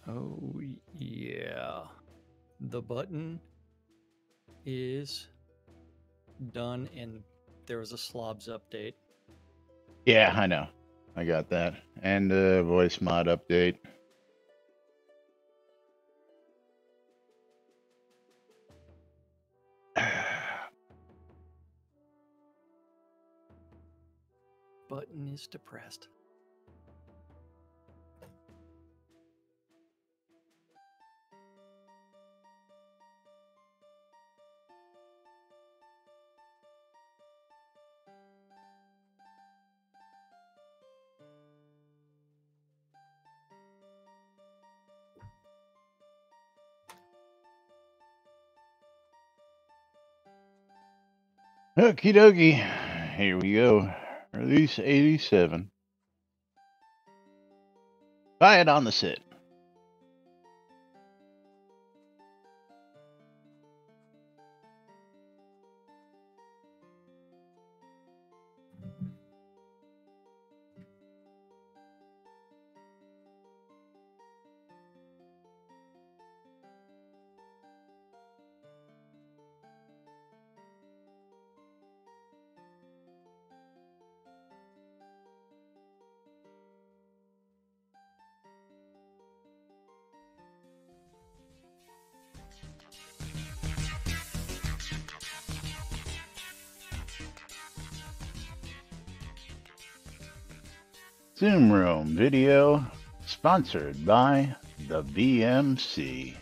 Oh, yeah. The button is done, and there was a slobs update. Yeah, I know. I got that. And the voice mod update. Button is depressed. Okie dokie. Here we go. Release 87. Buy it on the sit. Zoom Room video sponsored by the BMC.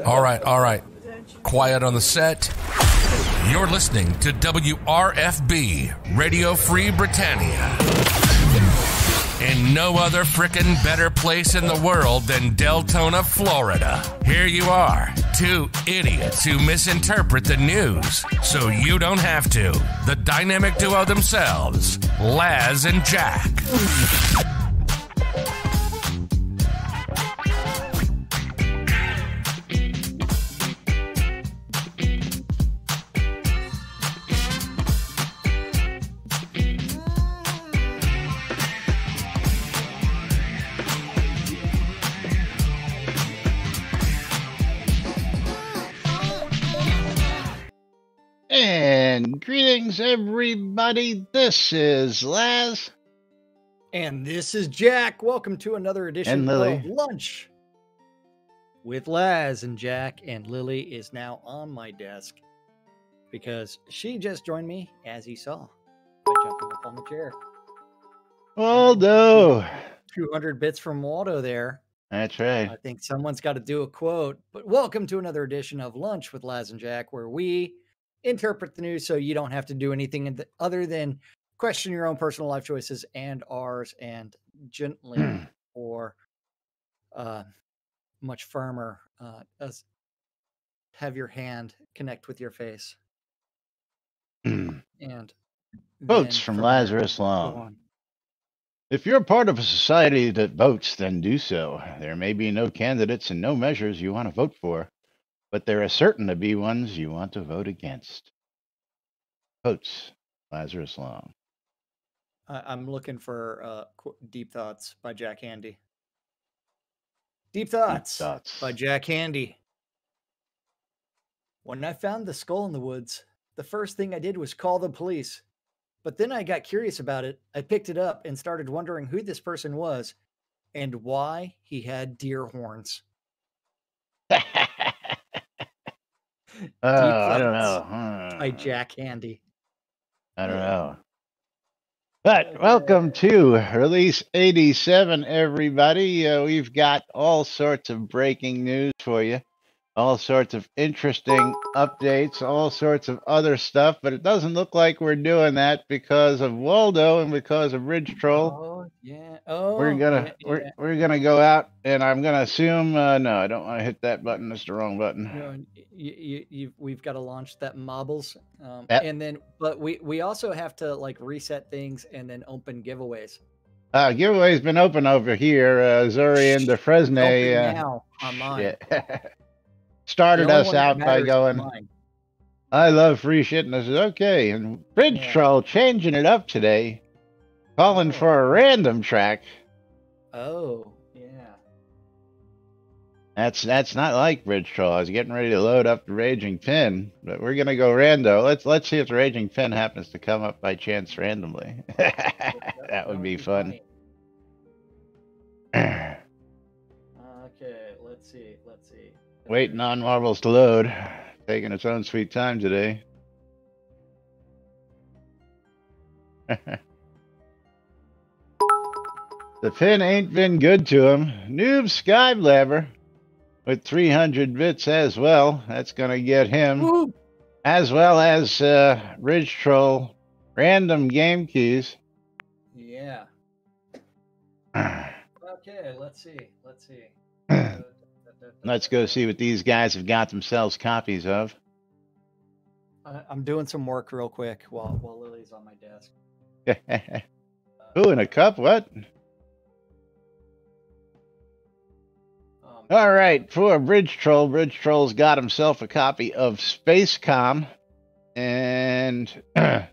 All right. Quiet on the set. You're listening to WRFB, Radio Free Britannia. In no other frickin' better place in the world than Deltona, Florida. Here you are, two idiots who misinterpret the news, so you don't have to. The dynamic duo themselves, Laz and Jack. And greetings, everybody. This is Laz. And this is Jack. Welcome to another edition of Lunch with Laz and Jack. And Lily is now on my desk because she just joined me, as he saw, by jumping up on the chair. Waldo. 200 bits from Waldo there. That's right. I think someone's got to do a quote. But welcome to another edition of Lunch with Laz and Jack, where we interpret the news so you don't have to do anything other than question your own personal life choices and ours, and gently or much firmer have your hand connect with your face. And Votes from Lazarus Long. If you're part of a society that votes, then do so. There may be no candidates and no measures you want to vote for, but there are certain to be ones you want to vote against. Votes, Lazarus Long. I'm looking for Deep Thoughts by Jack Handy. Deep Thoughts by Jack Handy. When I found the skull in the woods, the first thing I did was call the police. But then I got curious about it. I picked it up and started wondering who this person was and why he had deer horns. I don't know. By Jack Handy. I don't know. But welcome to Release 87, everybody. We've got all sorts of breaking news for you. All sorts of interesting updates, all sorts of other stuff, but it doesn't look like we're doing that because of Waldo and because of Ridge Troll. Oh, yeah. Oh, we're gonna go out, and I'm gonna assume no, I don't want to hit that button. It's the wrong button. No, we've got to launch that Mobbles, yep. And then, but we also have to like reset things and then open giveaways. Giveaway's been open over here. Zuri and the Fresne. Now on mine. Yeah. Started us out by going, I love free shit, and I said, okay. And Bridge Troll changing it up today. Calling for a random track. Oh, yeah. That's not like Bridge Troll. I was getting ready to load up the Raging Pin, but we're gonna go rando. Let's see if the Raging Pin happens to come up by chance randomly. That would be fun. Okay, let's see. Waiting on marbles to load. Taking its own sweet time today. The pin ain't been good to him. Noob Skyblabber with 300 bits as well. That's going to get him. Woo! As well as Ridge Troll random game keys. Yeah. Okay, let's see. Let's go see what these guys have got themselves copies of. I'm doing some work real quick while Lily's on my desk. Ooh, in a cup? What? All right, for Bridge Troll, Bridge Troll's got himself a copy of Spacecom, and Noob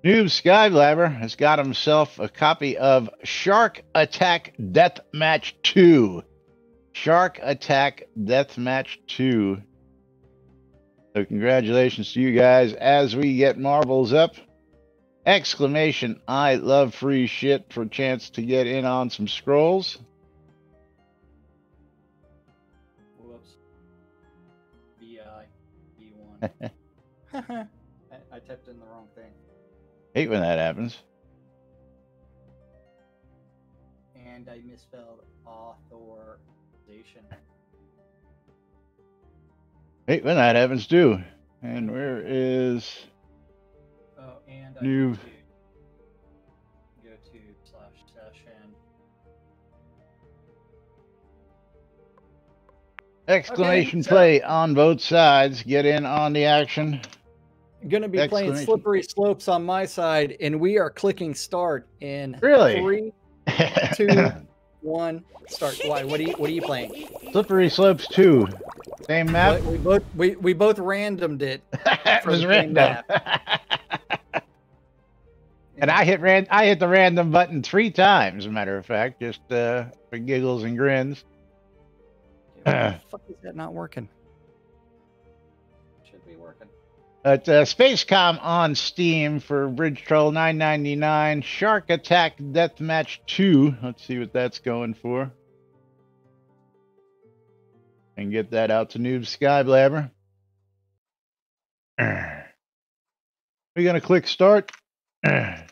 Skyblabber has got himself a copy of Shark Attack Deathmatch 2. Shark Attack Deathmatch 2. So congratulations to you guys as we get marbles up. Exclamation, I love free shit for a chance to get in on some scrolls. Whoops. B1. I typed in the wrong thing. Hate when that happens. And I misspelled authorization. Hate when that happens too. And where is... Oh, and I New... go to /session. Exclamation play on both sides. Get in on the action. Going to be playing Slippery Slopes on my side, and we are clicking start in 3, 2, 1, start. Why? What are you playing? Slippery Slopes 2. Same map. We both randomed it. It was random. And I hit the random button 3 times, as a matter of fact, just for giggles and grins. Why the fuck is that not working? Should be working. But Spacecom on Steam for Bridge Troll $9.99. Shark Attack Deathmatch 2. Let's see what that's going for. And get that out to Noob Skyblabber. We're going to click start. I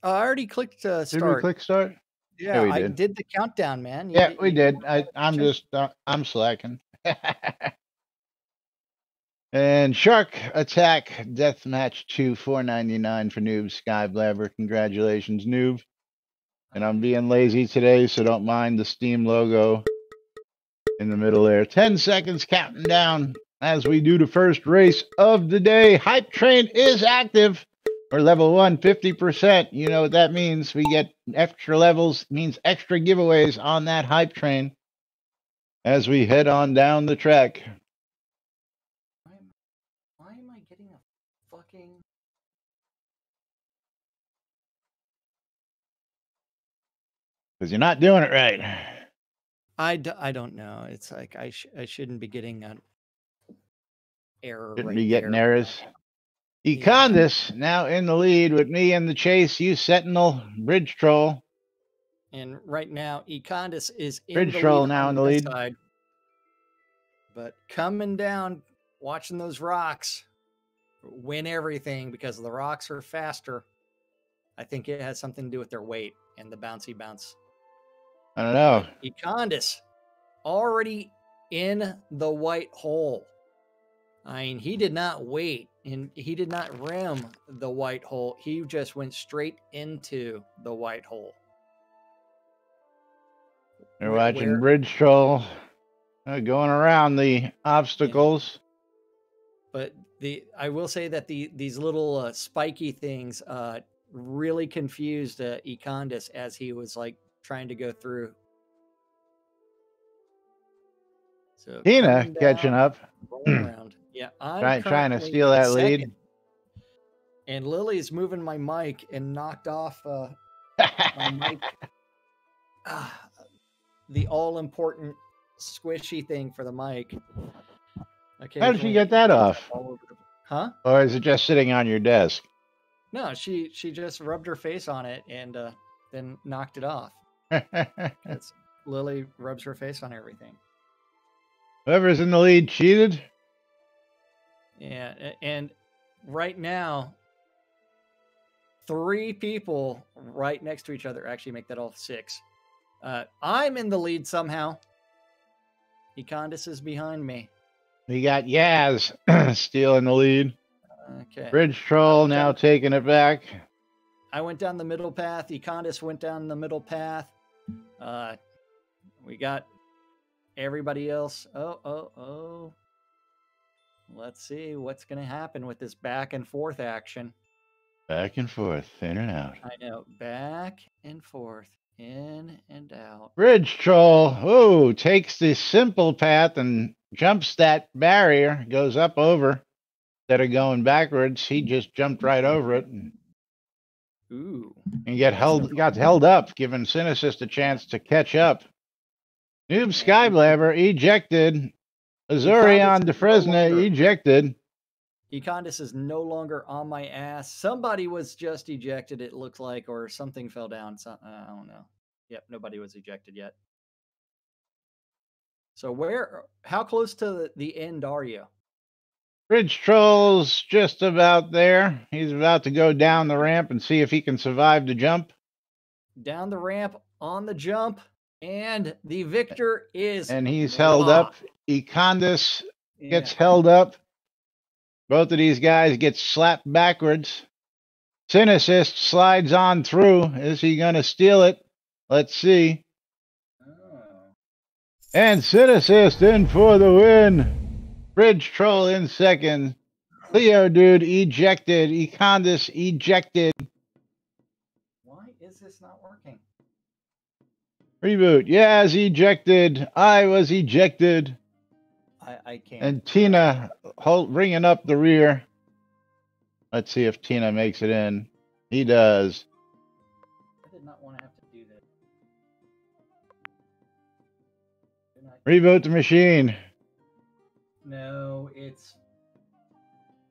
already clicked start. Did we click start? Yeah, I did the countdown, man. We did. I'm slacking. And Shark Attack Deathmatch 2, $4.99 for Noob Skyblabber. Congratulations, Noob. And I'm being lazy today, so don't mind the Steam logo in the middle there. 10 seconds counting down as we do the first race of the day. Hype Train is active. We're level 1, 50%. You know what that means. We get extra levels, means extra giveaways on that Hype Train as we head on down the track. Why am I getting a fucking... Because you're not doing it right. I don't know. It's like I shouldn't be getting an error. Shouldn't be getting errors. Econdis now in the lead with me in the chase. You Sentinel, Bridge Troll. And right now, Econdis is in Bridge the Troll lead now on in the lead. Side. But coming down, watching those rocks win everything because the rocks are faster. I think it has something to do with their weight and the bouncy bounce. I don't know. Econdis already in the white hole. I mean, he did not wait and he did not rim the white hole. He just went straight into the white hole. You're watching Bridge Troll going around the obstacles. Yeah. But I will say that these little spiky things really confused Econdis as he was like trying to go through. So Tina catching up. Around. Yeah, I'm trying to steal that lead. And Lily's moving my mic and knocked off My mic, the all-important squishy thing for the mic. How did you get that off? Huh? Or is it just sitting on your desk? No, she just rubbed her face on it and then knocked it off. Lily rubs her face on everything. Whoever's in the lead cheated? Yeah, and right now, 3 people right next to each other actually make that all 6. I'm in the lead somehow. Econdis is behind me. We got Yaz still in the lead. Okay. Bridge Troll now taking it back. I went down the middle path. Econdis went down the middle path. We got everybody else. Oh. Let's see what's going to happen with this back and forth action. Back and forth, in and out. I know. Back and forth, in and out. Bridge Troll, takes the simple path and jumps that barrier, goes up over. Instead of going backwards, he just jumped right over it. Ooh. And got held up, giving Synesist a chance to catch up. Noob Skyblabber ejected. Azurion DeFresne ejected. Econdis is no longer on my ass. Somebody was just ejected, it looks like, or something fell down. I don't know. Yep, nobody was ejected yet. So how close to the end are you? Bridge Troll's just about there. He's about to go down the ramp and see if he can survive the jump. Down the ramp, on the jump, and the victor is... And he's held up. Econdis gets held up. Both of these guys get slapped backwards. Synesist slides on through. Is he going to steal it? Let's see. And Synesist in for the win. Bridge Troll in second. Leo Dude ejected. Econdis ejected. Why is this not working? Reboot. Yaz ejected. I was ejected. I can't. And Tina bringing up the rear. Let's see if Tina makes it in. He does. I did not want to have to do that. Reboot the machine. No, it's...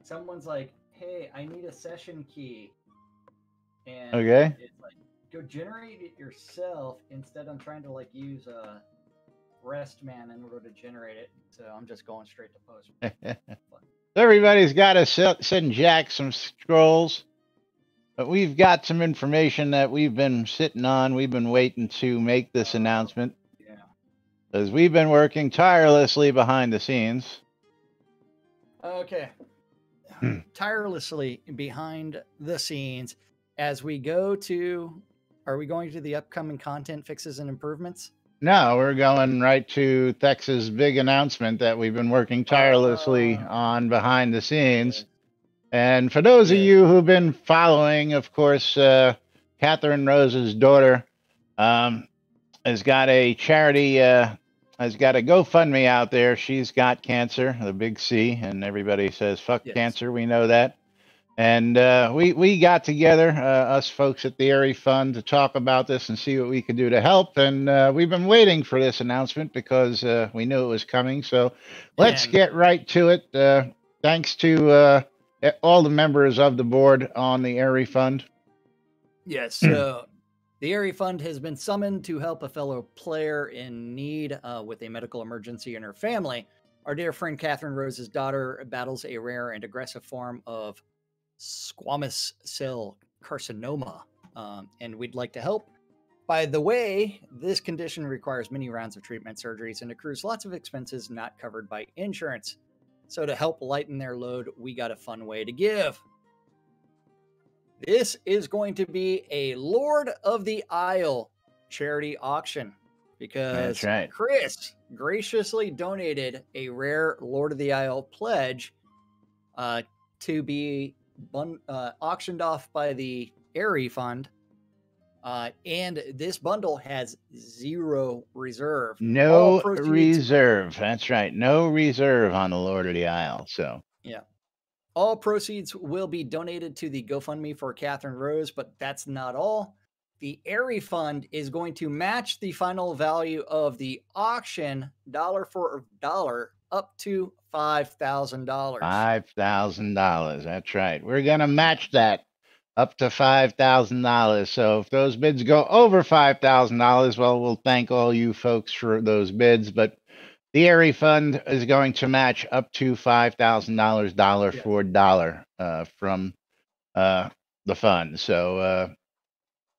Someone's like, hey, I need a session key. And okay. It's like, go generate it yourself. Instead, I'm trying to use a rest man in order to generate it. So I'm just going straight to post. Everybody's got to send Jack some scrolls. But we've got some information that we've been sitting on. We've been waiting to make this announcement. Yeah. Because we've been working tirelessly behind the scenes. Okay. Tirelessly behind the scenes as we go to... Are we going to the upcoming content fixes and improvements? No, we're going right to Thex's big announcement that we've been working tirelessly on behind the scenes. And for those of you who've been following, of course, Catherine Rose's daughter has got a charity, has got a GoFundMe out there. She's got cancer, the big C, and everybody says, fuck cancer. We know that. And we got together, us folks at the Airy Fund, to talk about this and see what we could do to help. And we've been waiting for this announcement because we knew it was coming. So let's get right to it. Thanks to all the members of the board on the Airy Fund. Yes. So the Airy Fund has been summoned to help a fellow player in need with a medical emergency in her family. Our dear friend Catherine Rose's daughter battles a rare and aggressive form of squamous cell carcinoma, and we'd like to help. By the way, this condition requires many rounds of treatment, surgeries, and accrues lots of expenses not covered by insurance. So to help lighten their load, we got a fun way to give. This is going to be a Lord of the Isle charity auction because Chris graciously donated a rare Lord of the Isle pledge to be auctioned off by the Airy Fund, and this bundle has 0 reserve. No reserve. That's right. No reserve on the Lord of the Isle. So yeah, all proceeds will be donated to the GoFundMe for Catherine Rose, but that's not all. the ARI fund is going to match the final value of the auction dollar for dollar up to $5,000. $5,000. That's right. We're going to match that up to $5,000. So if those bids go over $5,000, well, we'll thank all you folks for those bids. But the ARI fund is going to match up to $5,000 dollar for dollar from the fund. So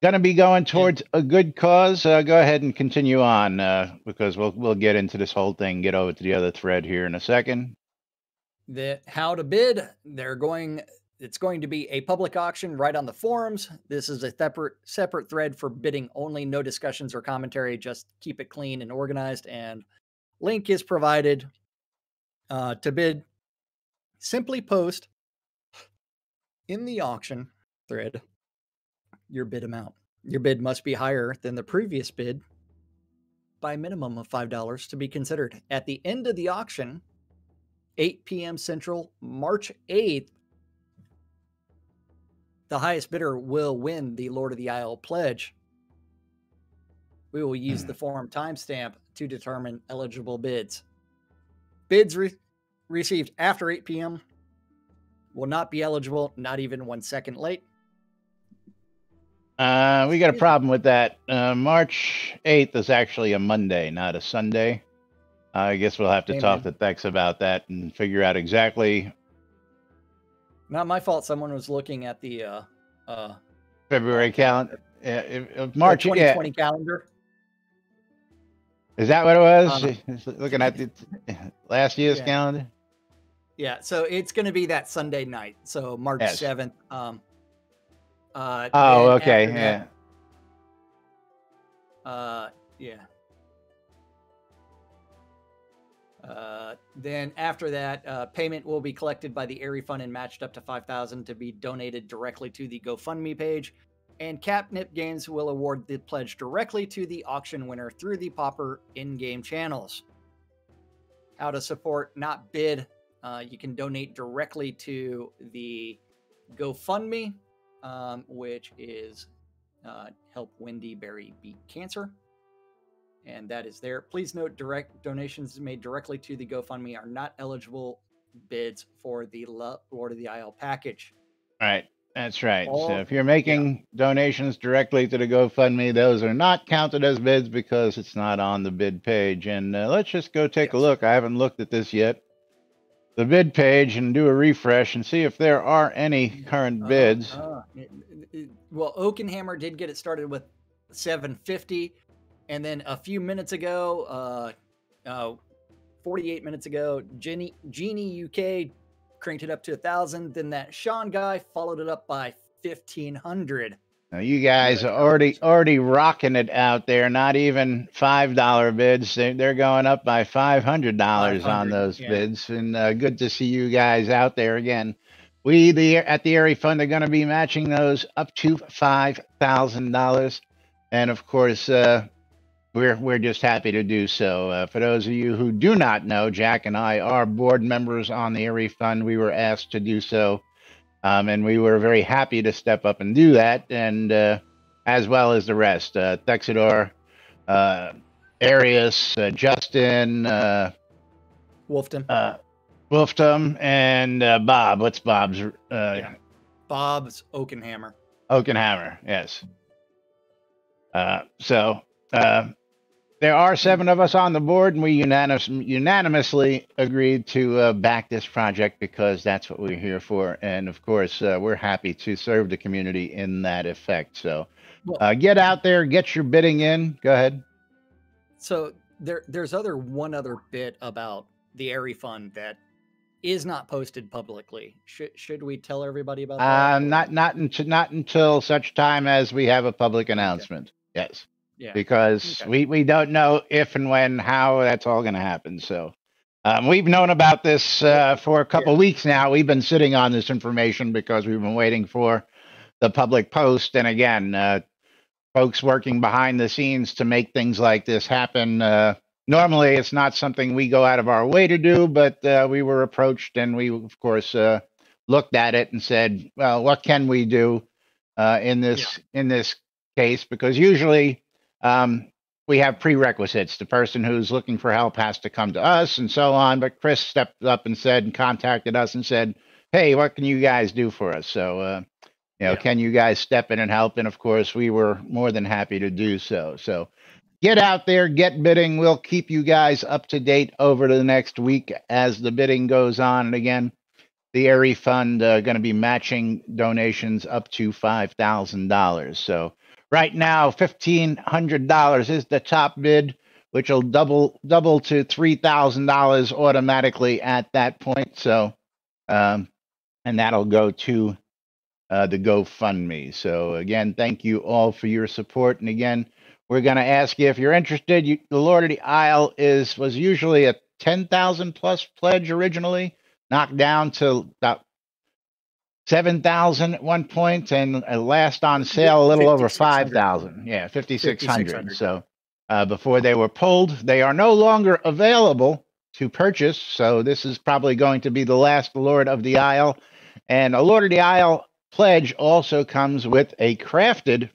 going to be going towards a good cause. Go ahead and continue on because we'll get into this whole thing. Get over to the other thread here in a second. How to bid? It's going to be a public auction right on the forums. This is a separate thread for bidding only. No discussions or commentary. Just keep it clean and organized. And link is provided to bid. Simply post in the auction thread your bid amount. Your bid must be higher than the previous bid by a minimum of $5 to be considered. At the end of the auction, 8 p.m. Central, March 8th, the highest bidder will win the Lord of the Isle pledge. We will use the forum timestamp to determine eligible bids. Bids received after 8 p.m. will not be eligible, not even 1 second late. We got a problem with that. March 8th is actually a Monday, not a Sunday. I guess we'll have to talk to Thex about that and figure out exactly. Not my fault. Someone was looking at the February calendar. March 2020 calendar. Is that what it was? Looking at the last year's calendar? Yeah, so it's going to be that Sunday night. So March 7th. Okay. Then after that, payment will be collected by the ARI fund and matched up to $5,000 to be donated directly to the GoFundMe page. And Catnip Games will award the pledge directly to the auction winner through the Pauper in-game channels. How to support, not bid. You can donate directly to the GoFundMe, which is Help Wendy Berry Beat Cancer. And that is there. Please note, direct donations made directly to the GoFundMe are not eligible bids for the Lord of the Isle package. Right. That's right. So if you're making donations directly to the GoFundMe, those are not counted as bids because it's not on the bid page. And let's just go take a look. I haven't looked at this yet. The bid page and do a refresh and see if there are any current bids. Well, Oakenhammer did get it started with $750. And then a few minutes ago, 48 minutes ago, Genie UK cranked it up to 1,000. Then that Sean guy followed it up by 1,500. Now you guys are already rocking it out there. Not even $5 bids. They're going up by $500 on those bids. And good to see you guys out there again. At the ARI Fund are going to be matching those up to $5,000. And of course, we're just happy to do so. For those of you who do not know, Jack and I are board members on the ARI Fund. We were asked to do so, and we were very happy to step up and do that, and as well as the rest. Thexidor, Arius, Justin, Wolftum, and Bob. What's Bob's? Bob's Oakenhammer. Oakenhammer, yes. There are 7 of us on the board, and we unanimously agreed to back this project because that's what we're here for. And of course, we're happy to serve the community in that effect. So get out there, get your bidding in. Go ahead. So there's one other bit about the ARI Fund that is not posted publicly. Should we tell everybody about that? Not until such time as we have a public announcement. Okay. Yes. Yeah. Because we don't know if and when, how that's all going to happen. So we've known about this for a couple weeks now. We've been sitting on this information because we've been waiting for the public post. And again, folks working behind the scenes to make things like this happen. Normally, it's not something we go out of our way to do, but we were approached and we, of course, looked at it and said, well, what can we do in this case, because usually we have prerequisites. The person who's looking for help has to come to us and so on. But Chris stepped up and contacted us and said, hey, what can you guys do for us? So, can you guys step in and help? And of course, we were more than happy to do so. So get out there, get bidding. We'll keep you guys up to date over the next week as the bidding goes on. And again, the ARI Fund going to be matching donations up to $5,000. So right now, $1,500 is the top bid, which will double to $3,000 automatically at that point. So, and that'll go to the GoFundMe. So again, thank you all for your support. And again, we're going to ask you if you're interested. The Lord of the Isle was usually a 10,000 plus pledge originally, knocked down to about 7,000 at one point, and last on sale a little over 5,000. Yeah, 5,600. So before they were pulled, they are no longer available to purchase. So this is probably going to be the last Lord of the Isle. And a Lord of the Isle pledge also comes with a crafted,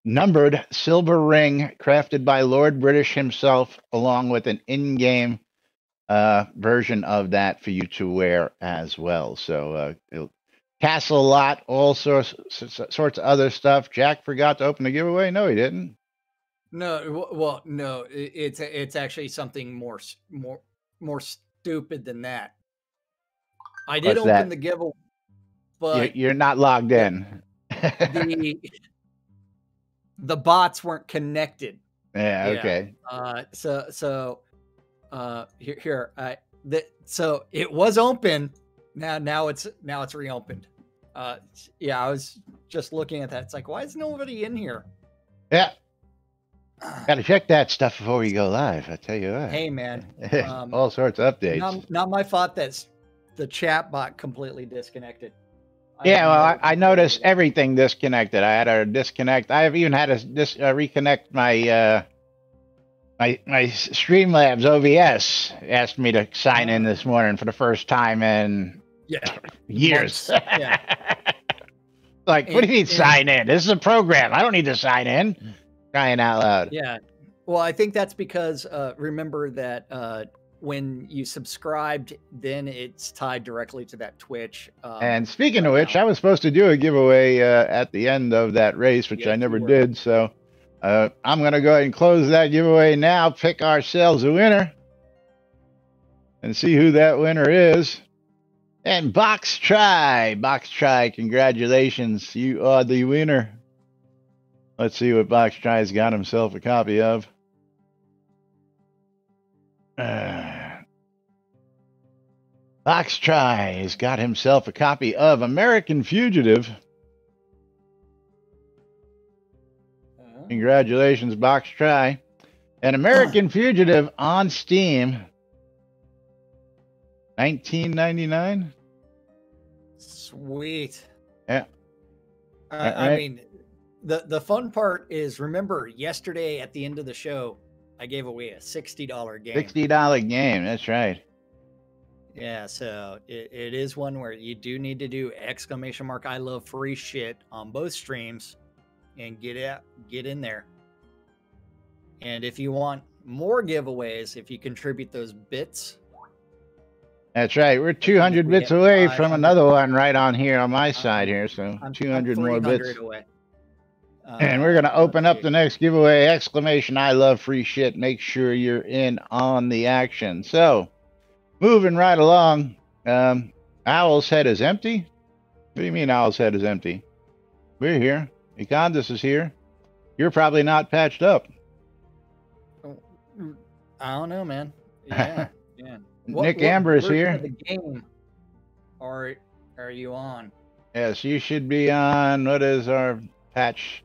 numbered silver ring crafted by Lord British himself, along with an in-game version of that for you to wear as well. So castle lot, all sorts of other stuff. Jack forgot to open the giveaway. No, he didn't. No, well, no, it's actually something more stupid than that. I did open the giveaway, but you're not logged in. The bots weren't connected. Yeah. Okay. So it was open. Now it's reopened. I was just looking at that. It's like, why is nobody in here? Yeah. Got to check that stuff before we go live. I tell you what. Hey, man. All sorts of updates. Not my fault that the chat bot completely disconnected. I noticed everything disconnected. I had a disconnect. I've even had to reconnect my my Streamlabs OBS. Asked me to sign in this morning for the first time in years. Like, what do you mean sign in? This is a program. I don't need to sign in. Crying out loud. Yeah. Well, I think that's because remember that when you subscribed, then it's tied directly to that Twitch. And speaking of which, I was supposed to do a giveaway at the end of that race, which I never did. So I'm going to go ahead and close that giveaway now, pick ourselves a winner, and see who that winner is. And Box Try, congratulations. You are the winner. Let's see what Box Try's got himself a copy of. Box Try has got himself a copy of American Fugitive. Congratulations, Box Try. An American Fugitive on Steam. $19.99. Sweet. Yeah. I mean, the fun part is, remember yesterday at the end of the show, I gave away a $60 game. $60 game. That's right. Yeah, so it is one where you do need to do ! I love free shit on both streams and get in there. And if you want more giveaways, if you contribute those bits. That's right. We're 200 bits away from another one right on here on my side here. So 200 more bits. Away. And we're going to open up the next giveaway. ! I love free shit. Make sure you're in on the action. So moving right along. Owl's head is empty. What do you mean Owl's head is empty? We're here. Econdas is here. You're probably not patched up. I don't know, man. Yeah. Nick Amber is here. The game are you on? Yes, you should be on. What is our patch?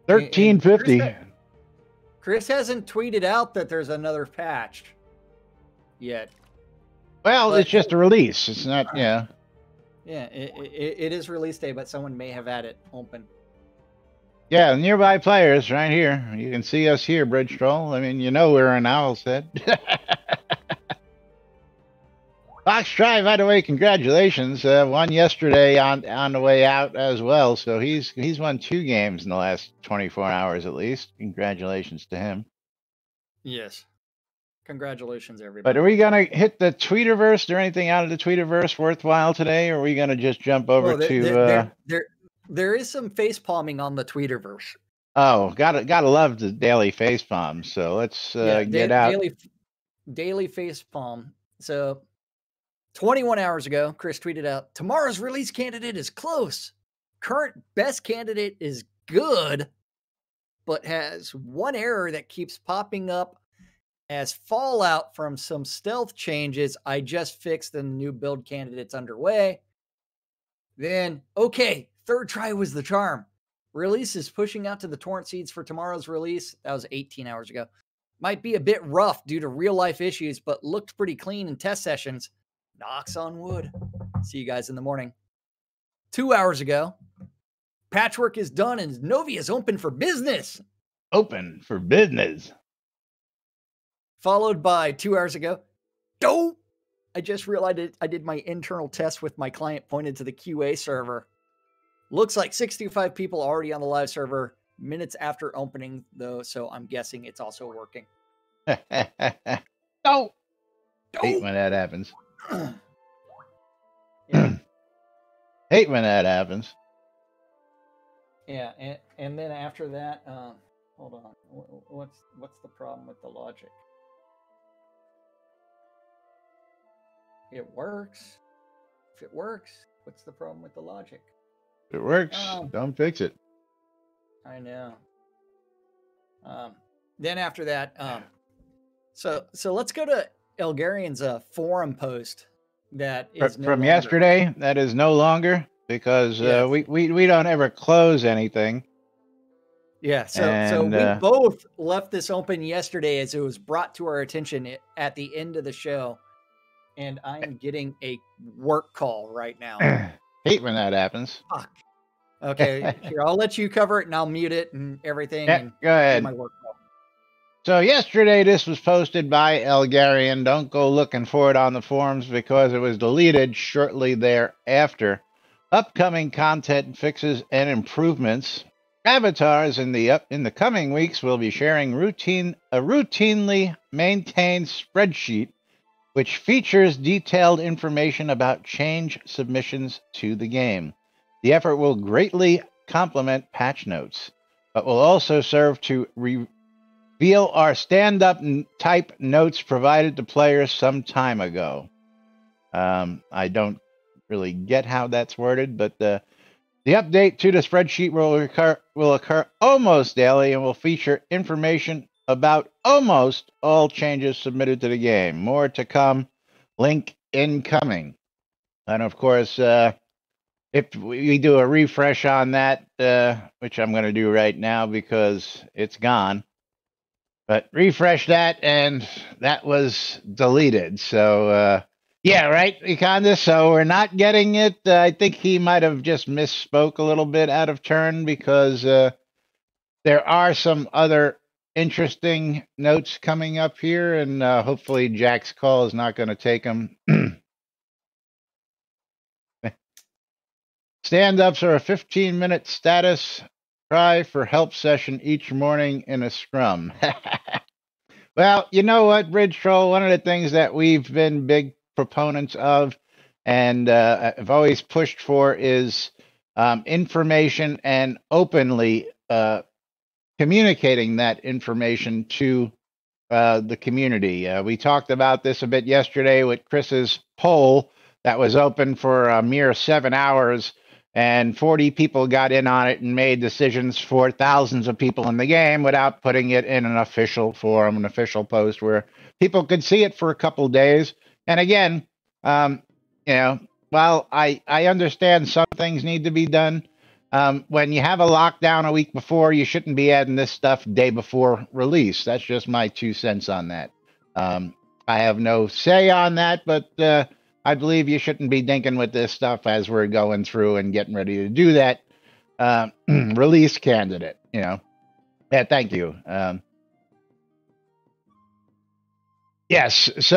1350. Chris hasn't tweeted out that there's another patch yet. Well, it's just a release. It's not, Yeah, it is release day, but someone may have had it open. Yeah, nearby players right here. You can see us here, Bridge Troll. I mean, you know we're an Owl's head. Fox Drive, by the way, congratulations. Won yesterday on the way out as well. So he's won 2 games in the last 24 hours at least. Congratulations to him. Yes. Congratulations, everybody. But are we going to hit the Tweeterverse? Is there anything out of the Tweeterverse worthwhile today? Or are we going to just jump over to... There is some face palming on the Tweeterverse. Oh, gotta love the daily face palm. So let's get out. Daily face palm. So 21 hours ago, Chris tweeted out, tomorrow's release candidate is close. Current best candidate is good, but has one error that keeps popping up as fallout from some stealth changes I just fixed and the new build candidate's underway. Then, okay, third try was the charm. Release is pushing out to the torrent seeds for tomorrow's release. That was 18 hours ago. Might be a bit rough due to real life issues, but looked pretty clean in test sessions. Knocks on wood. See you guys in the morning. 2 hours ago, patchwork is done and Novi is open for business. Open for business. Followed by 2 hours ago, dope. I just realized I did my internal test with my client pointed to the QA server. Looks like 65 people already on the live server minutes after opening, though, so I'm guessing it's also working. No. Hate when that happens. Yeah. Hate when that happens. Yeah, and then after that, hold on. What's the problem with the logic? It works. If it works, what's the problem with the logic? If it works, don't fix it. I know. Then after that, so let's go to Elgarian's forum post that is from yesterday. That is no longer because yes. we don't ever close anything. Yeah, so we both left this open yesterday as it was brought to our attention at the end of the show, and I'm getting a work call right now. Hate when that happens. Fuck. Okay, here, I'll let you cover it and I'll mute it and everything. Yeah, and go ahead. My work call. So yesterday, this was posted by Elgarian. Don't go looking for it on the forums because it was deleted shortly thereafter. Upcoming content fixes and improvements. Avatars in the coming weeks will be sharing a routinely maintained spreadsheet which features detailed information about change submissions to the game. The effort will greatly complement patch notes, but will also serve to reveal our stand-up type notes provided to players some time ago. I don't really get how that's worded, but the update to the spreadsheet will occur almost daily and will feature information about almost all changes submitted to the game. More to come. Link incoming. And of course, if we do a refresh on that, which I'm going to do right now because it's gone, but refresh that and that was deleted. So, yeah, right, Econda? So we're not getting it. I think he might have just misspoke a little bit out of turn because there are some other interesting notes coming up here, and hopefully Jack's call is not going to take them. Stand-ups are a 15-minute status try for help session each morning in a scrum. Well, you know what, Bridge Troll? One of the things that we've been big proponents of and have always pushed for is information and openly communicating that information to the community. We talked about this a bit yesterday with Chris's poll that was open for a mere 7 hours, and 40 people got in on it and made decisions for thousands of people in the game without putting it in an official forum, an official post where people could see it for a couple of days. And again, you know, while I understand some things need to be done, when you have a lockdown a week before, you shouldn't be adding this stuff day before release. That's just my 2 cents on that. I have no say on that, but I believe you shouldn't be dinking with this stuff as we're going through and getting ready to do that release candidate, you know. Yeah, thank you. Yes. So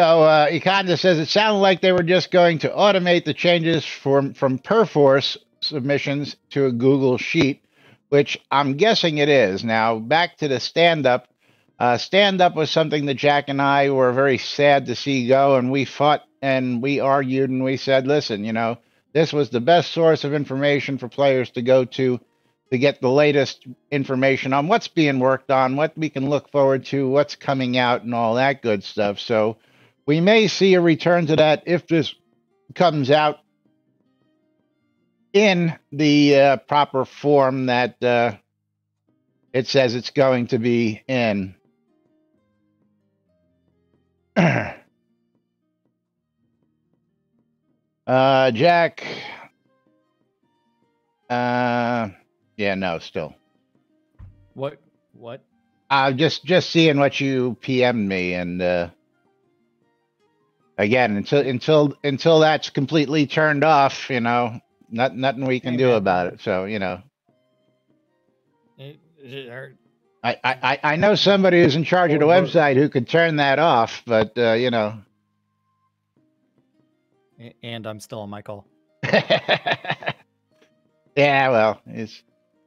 Econda says it sounded like they were just going to automate the changes from Perforce submissions to a Google Sheet, which I'm guessing it is. Now, back to the stand-up. Stand-up was something that Jack and I were very sad to see go, and we fought and we argued and we said, listen, this was the best source of information for players to go to get the latest information on what's being worked on, what we can look forward to, what's coming out, and all that good stuff. So we may see a return to that if this comes out in the proper form that it says it's going to be in. Jack. Yeah, no, still. What? Just seeing what you PM'd me, and again, until that's completely turned off, nothing we can do about it. So, I know somebody who's in charge of the website who could turn that off, but And I'm still on my call. Yeah, well,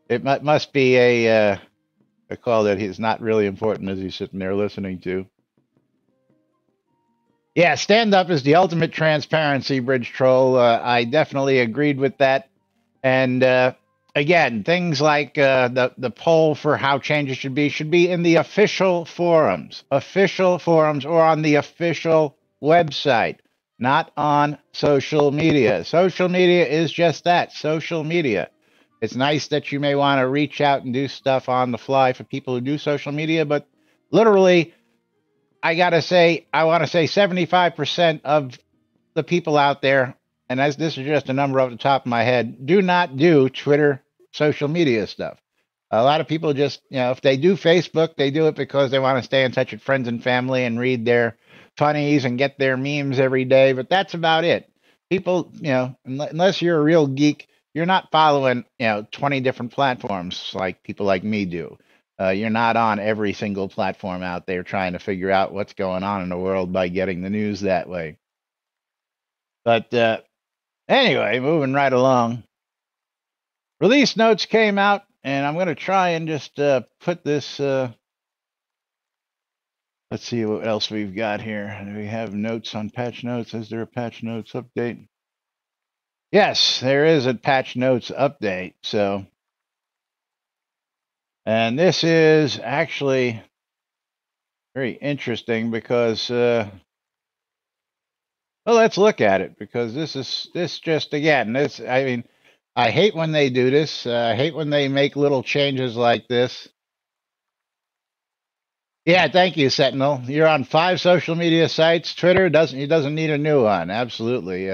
it must be a call that is not really important as he's sitting there listening to. Yeah, stand-up is the ultimate transparency, Bridge Troll. I definitely agreed with that. And again, things like the poll for how changes should be in the official forums or on the official website, not on social media. Social media is just that, social media. It's nice that you may want to reach out and do stuff on the fly for people who do social media, but literally, I want to say 75% of the people out there, and as this is just a number off the top of my head, do not do Twitter social media stuff. A lot of people just, if they do Facebook, they do it because they want to stay in touch with friends and family and read their funnies and get their memes every day, but that's about it. People, unless you're a real geek, you're not following, 20 different platforms like people like me do. You're not on every single platform out there trying to figure out what's going on in the world by getting the news that way. But anyway, moving right along. Release notes came out, and I'm going to try and just put this. Let's see what else we've got here. Do we have notes on patch notes? Is there a patch notes update? Yes, there is a patch notes update. So, and this is actually very interesting because, well, let's look at it because this just again, I hate when they do this. I hate when they make little changes like this. Yeah, thank you, Sentinel. You're on 5 social media sites. Twitter doesn't need a new one. Absolutely.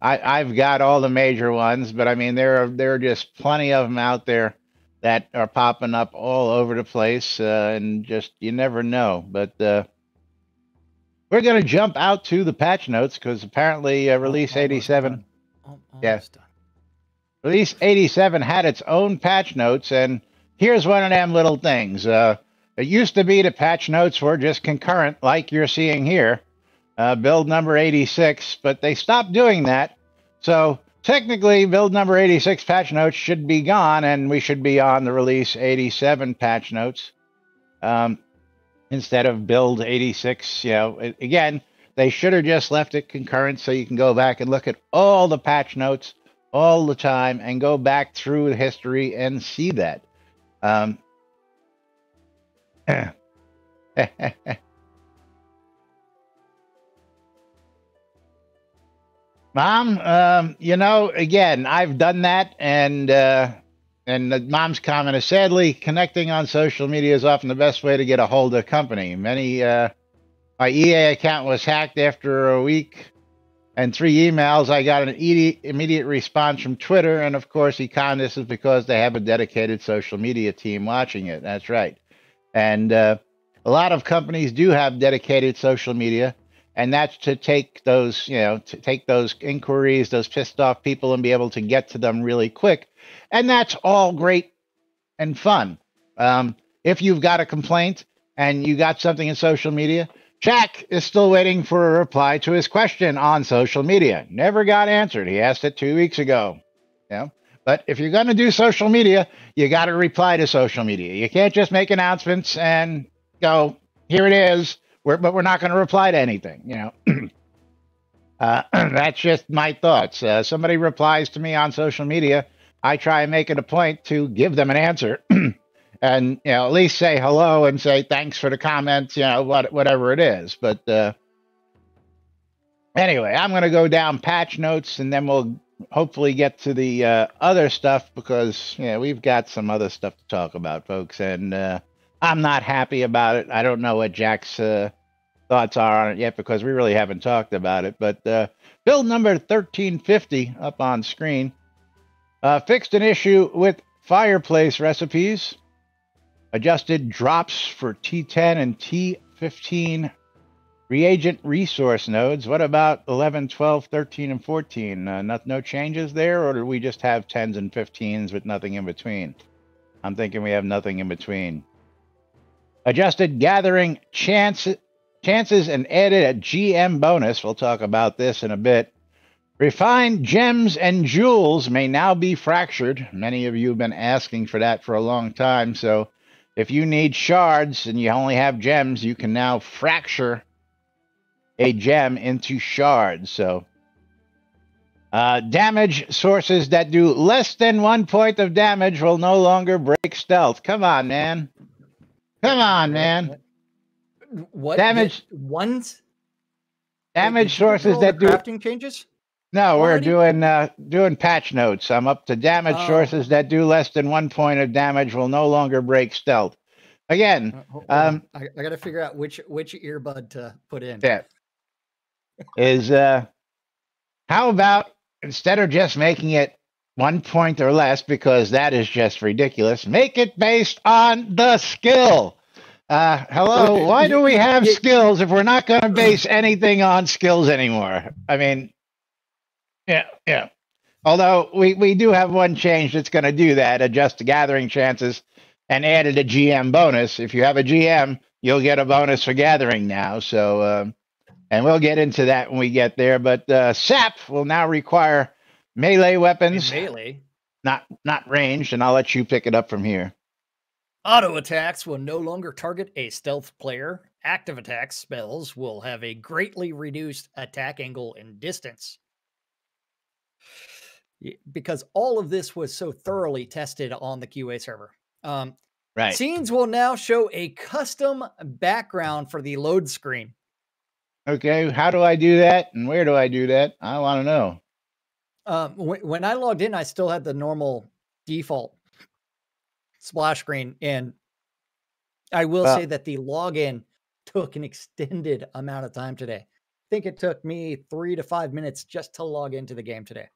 I've got all the major ones, but I mean there are just plenty of them out there that are popping up all over the place, and just you never know. But we're going to jump out to the patch notes because apparently release 87. Yeah. Release 87 had its own patch notes, and here's one of them little things. It used to be the patch notes were just concurrent, like you're seeing here, build number 86, but they stopped doing that. So technically, build number 86 patch notes should be gone, and we should be on the release 87 patch notes instead of build 86. Again, they should have just left it concurrent so you can go back and look at all the patch notes all the time and go back through the history and see that. Mom, again, I've done that, and the mom's comment is, sadly, connecting on social media is often the best way to get a hold of a company. My EA account was hacked after a week and 3 emails. I got an immediate response from Twitter, and of course, this is because they have a dedicated social media team watching it. That's right. And a lot of companies do have dedicated social media, and that's to take those, take those inquiries, those pissed off people, and be able to get to them really quick. And that's all great and fun. If you've got a complaint and you got something in social media, Jack is still waiting for a reply to his question on social media. Never got answered. He asked it 2 weeks ago. Yeah. But if you're going to do social media, you got to reply to social media. You can't just make announcements and go, here it is, but we're not going to reply to anything. That's just my thoughts. Somebody replies to me on social media, I try and make it a point to give them an answer. And, at least say hello and say thanks for the comments, whatever it is. But anyway, I'm going to go down patch notes, and then we'll hopefully get to the other stuff, because we've got some other stuff to talk about, folks. And I'm not happy about it. I don't know what Jack's thoughts are on it yet, because we really haven't talked about it. But build number 1350 up on screen fixed an issue with fireplace recipes. Adjusted drops for T10 and T15 reagent resource nodes. What about 11, 12, 13, and 14? No changes there, or do we just have 10s and 15s with nothing in between? I'm thinking we have nothing in between. Adjusted gathering chances and added a GM bonus. We'll talk about this in a bit. Refined gems and jewels may now be fractured. Many of you have been asking for that for a long time, so if you need shards and you only have gems, you can now fracture a gem into shards. So, damage sources that do less than 1 point of damage will no longer break stealth. Come on, man. Come on, man. What damage? Ones? Damage sources that do crafting changes. No, we're doing patch notes. I'm up to damage sources that do less than 1 point of damage will no longer break stealth. Again, I got to figure out which earbud to put in. Yeah. How about, instead of just making it 1 point or less, because that is just ridiculous, make it based on the skill. Hello, why do we have skills if we're not going to base anything on skills anymore? I mean, yeah. Although we do have one change that's going to do that, adjust the gathering chances and added a GM bonus. If you have a GM, you'll get a bonus for gathering now. So, and we'll get into that when we get there. But SAP will now require melee weapons. Melee? Not ranged, and I'll let you pick it up from here. Auto attacks will no longer target a stealth player. Active attack spells will have a greatly reduced attack angle and distance. Because all of this was so thoroughly tested on the QA server. Right. Scenes will now show a custom background for the load screen. Okay, how do I do that, and where do I do that? I want to know. When I logged in, I still had the normal default splash screen, and I will say that the login took an extended amount of time today. I think it took me 3 to 5 minutes just to log into the game today.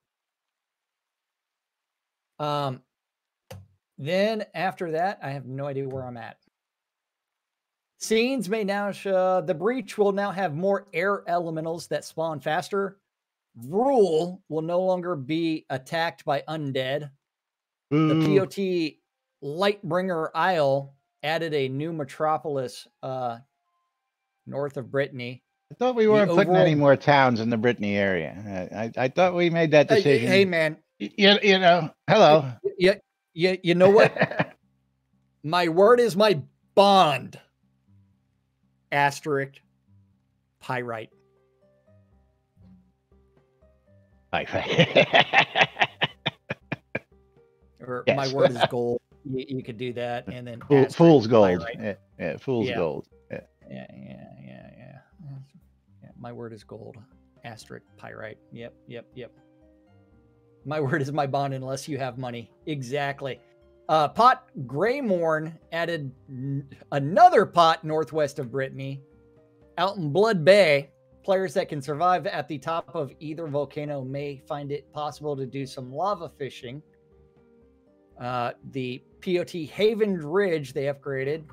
Then after that, I have no idea where I'm at. Scenes may now show the breach will now have more air elementals that spawn faster. Rule will no longer be attacked by undead. The POT Lightbringer Isle added a new metropolis north of Brittany. I thought we weren't putting any more towns in the Brittany area. I thought we made that decision. Hey man, you know, hello. Yeah, you know what? My word is my bond. Asterisk pyrite. Or yes. My word is gold. You could do that, and then fool's gold. Yeah, fool's gold. Yeah. My word is gold. Asterisk pyrite. Yep. My word is my bond unless you have money. Exactly. Pot Greymorn added another pot northwest of Brittany. Out in Blood Bay, players that can survive at the top of either volcano may find it possible to do some lava fishing. The POT Haven Ridge they upgraded.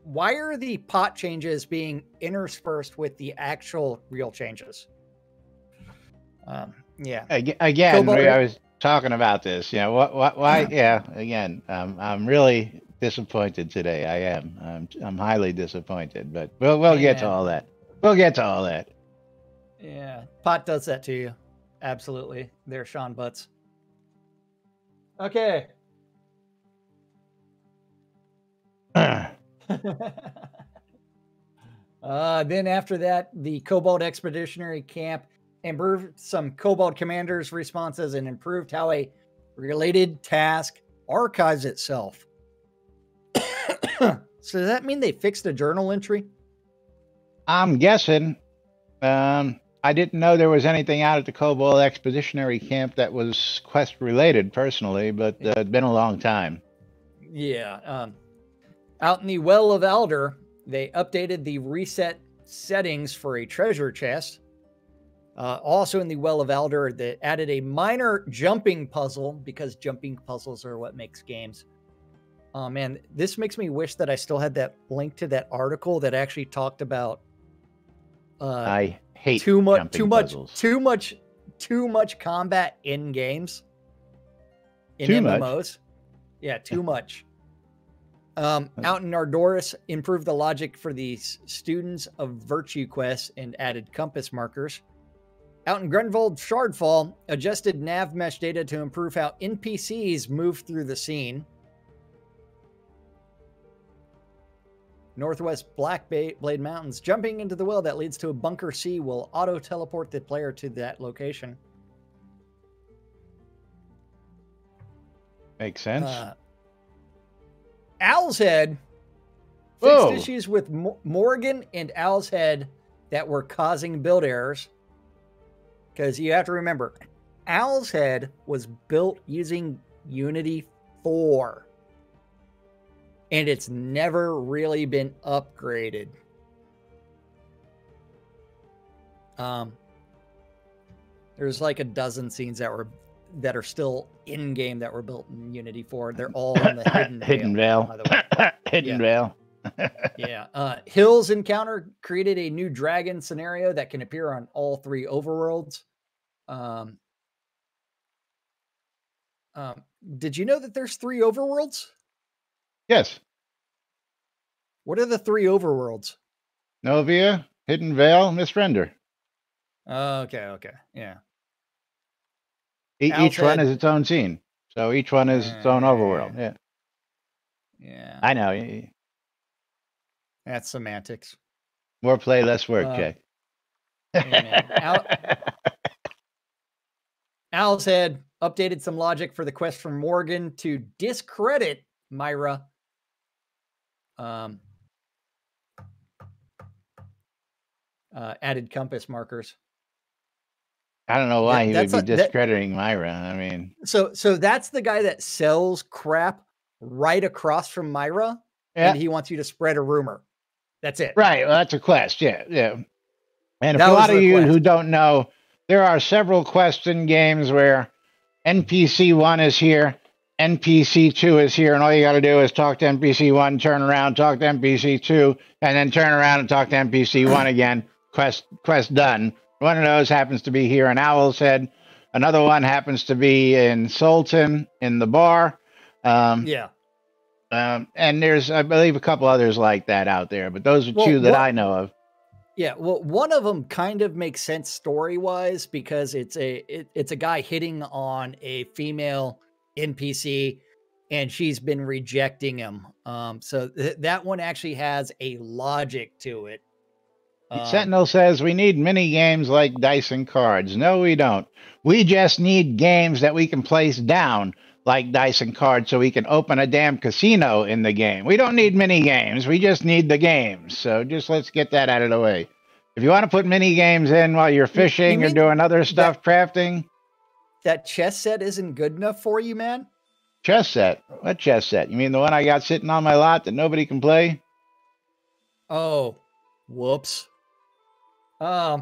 Why are the pot changes being interspersed with the actual real changes? Yeah. Again, I was talking about this. You know, why? Yeah. Again, I'm really disappointed today. I am. I'm highly disappointed, but we'll get to all that. We'll get to all that. Yeah, pot does that to you. Absolutely. There, Sean Butts. Okay. Then after that, the Cobalt Expeditionary Camp improved some Cobalt commanders' responses and improved how a related task archives itself. So does that mean they fixed a journal entry? I'm guessing. I didn't know there was anything out at the Cobalt Expeditionary Camp that was quest related personally, but it's been a long time. Yeah. Out in the Well of Alder, they updated the reset settings for a treasure chest. Also in the Well of Alder, they added a minor jumping puzzle because jumping puzzles are what makes games. Oh man, this makes me wish that I still had that link to that article that actually talked about. I hate too much combat in games. In too MMOs. Much. Yeah, too much. Out in Ardoris, improved the logic for the students of virtue quests and added compass markers. Out in Grunwald Shardfall, adjusted nav mesh data to improve how NPCs move through the scene. Northwest Black Blade Mountains, jumping into the well that leads to a bunker C will auto-teleport the player to that location. Makes sense. Owl's Head fixed issues with Morgan and Owl's Head that were causing build errors. Because you have to remember, Owl's Head was built using Unity 4. And it's never really been upgraded. There's like a dozen scenes that are still in game that were built in Unity 4. They're all in the Hidden Veil. By the way. Hidden Veil. Yeah. Hill's Encounter created a new dragon scenario that can appear on all 3 overworlds. Did you know that there's 3 overworlds? Yes. What are the 3 overworlds? Novia, Hidden Veil, Misrender. Okay. Yeah. Each one is its own scene. So each one is its own overworld. Yeah. Yeah. I know. That's semantics. More play, less work, Jay. Owl's Head updated some logic for the quest from Morgan to discredit Myra. Added compass markers. I don't know why he would be discrediting Myra. I mean, so that's the guy that sells crap right across from Myra, and he wants you to spread a rumor. That's it. Right. Well, that's a quest. Yeah. And if a lot of you who don't know, there are several quests in games where NPC 1 is here, NPC 2 is here, and all you got to do is talk to NPC 1, turn around, talk to NPC 2, and then turn around and talk to NPC 1 again. Quest done. One of those happens to be here in Owl's Head. Another one happens to be in Sultan in the bar. And there's, I believe, a couple others like that out there, but those are 2 that I know of. Yeah, well, one of them kind of makes sense story-wise because it's a guy hitting on a female NPC, and she's been rejecting him. So that one actually has a logic to it. Sentinel says we need mini games like dice and cards. No, we don't. We just need games that we can place down like dice and cards so we can open a damn casino in the game. We don't need mini games. We just need the games. So just let's get that out of the way. If you want to put mini games in while you're fishing or doing other stuff, crafting. That chess set isn't good enough for you, man? Chess set? What chess set? You mean the one I got sitting on my lot that nobody can play? Oh, whoops. Yeah.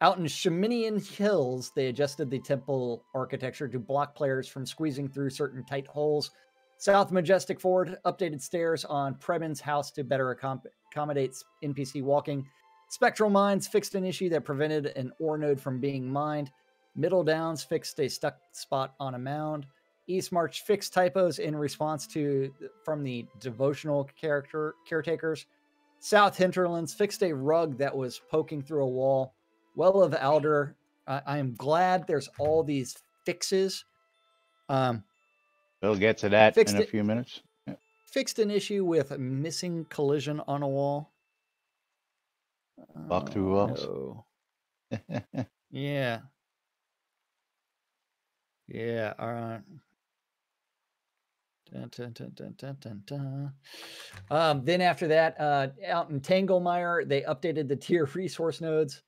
Out in Shaminian Hills, they adjusted the temple architecture to block players from squeezing through certain tight holes. South Majestic Ford updated stairs on Prebin's house to better accommodate NPC walking. Spectral Mines fixed an issue that prevented an ore node from being mined. Middle Downs fixed a stuck spot on a mound. East March fixed typos in response from the devotional caretakers. South Hinterlands fixed a rug that was poking through a wall. Well of Alder, I am glad there's all these fixes. We'll get to that in a few minutes. Yeah. Fixed an issue with missing collision on a wall. Walk through walls. No. Yeah. Yeah. All right. Then after that, out in Tanglemire, they updated the tier resource nodes,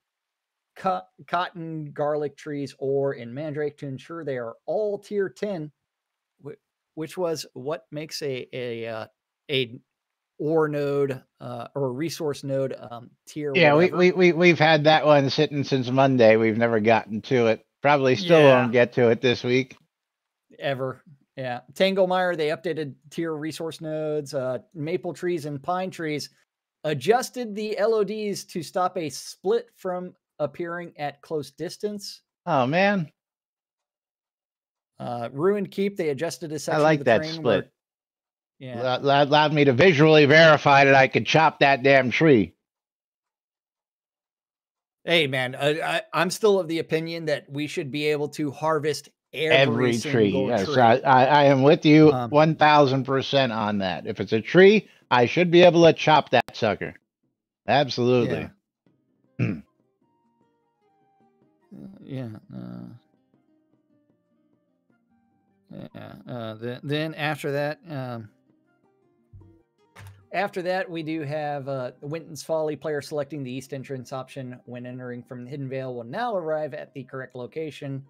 cotton, garlic trees, ore, and mandrake to ensure they are all tier 10, which was what makes a ore node or resource node tier. Yeah, we've had that one sitting since Monday. We've never gotten to it. Probably still won't get to it this week. Ever. Yeah. Tanglemire, they updated tier resource nodes, maple trees and pine trees, adjusted the LODs to stop a split from appearing at close distance. Oh, man. Ruined Keep, they adjusted a section I like of the that terrain split. Yeah. Allowed me to visually verify that I could chop that damn tree. Hey, man, I'm still of the opinion that we should be able to harvest every tree. Yes, tree. I am with you 1,000% on that. If it's a tree, I should be able to chop that sucker. Absolutely. Yeah. Then after that, we do have Winton's Folly. Player selecting the east entrance option when entering from the Hidden Vale will now arrive at the correct location.